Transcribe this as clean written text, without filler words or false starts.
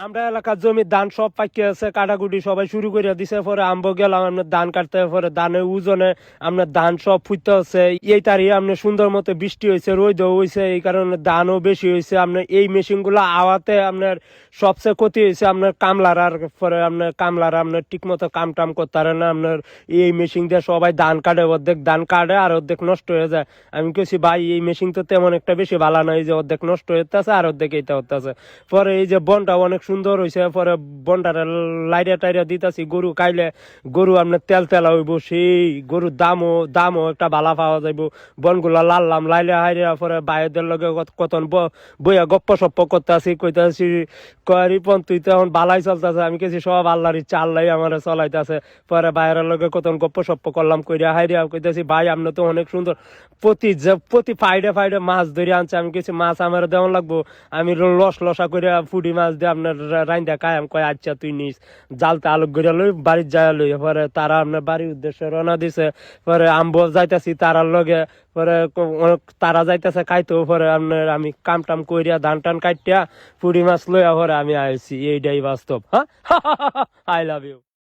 আমরা এলাকার জমির ধান সব পাকি আছে, কাটাকুটি সবাই শুরু করে দিছে। পরে আম্ব গেলাম আপনার ধান কাটতে, পরে ধানের ওজনে আপনার ধান সব ফুটতে হচ্ছে। এই তারিখে আপনার সুন্দর মতো বৃষ্টি হয়েছে, রোদও হয়েছে, এই কারণে ধানও বেশি হয়েছে। আপনার এই মেশিন গুলো আওয়াতে আপনার সবচেয়ে ক্ষতি হয়েছে আপনার কামলার। আর পরে আপনার কামলার আপনার ঠিক মতো কাম টাম করতে পারে না। আপনার এই মেশিন দিয়ে সবাই ধান কাটে, অর্ধেক ধান কাটে আর অর্ধেক নষ্ট হয়ে যায়। আমি কেছি ভাই এই মেশিন তো তেমন একটা বেশি ভালো নয়, যে অর্ধেক নষ্ট হইতেছে আর অর্ধেক এইটা হতেছে। পরে এই যে বনটা অনেক সুন্দর হয়েছে, পরে বনটারে লাইরা টাইরা দিতেছি। গরু খাইলে গরু আপনার তেল তেলা হইব, সেই গরুর দামও একটা ভালো পাওয়া যাইব। বনগুলা লাললাম, লাইলে হাইরা পরে বাইরের লগে কতন বইয়া গপ্প সপ্প করতেছি, কইতাছি রিপন তুই তো এখন বালাই চলতেছে। আমি কেছি সব আল্লাহর ইচ্ছা, আল্লাহ আমার চলাইতেছে। পরে বাইরের লগে কতন গপ্প সপ্প করলাম, কইরা হাইরা কইতাছি ভাই আপনি তো অনেক সুন্দর প্রতি ফাইডে মাছ ধরে আনছে। আমি কিছু মাছ আমার দেওয়ান লাগবো, আমি লসা করে ফুডি মাছ দিয়ে আপনার রাইন্দা কায়াম। কয় আচ্ছা তুই নিস, জালতে আলোক করে লই বাড়ির যায় লই। পরে তারা আপনার বাড়ির উদ্দেশ্যে রওনা দিছে। পরে আম্ব যাইতাছি তারার লগে, পরে তারা যাইতেছে খাইতো। পরে আপনার আমি কাম টাম করিয়া ধান টান কাটিয়া ফুডি মাছ লইয়া পরে আমি আইছি। এইটাই বাস্তব। হ্যাঁ, আই লাভ ইউ।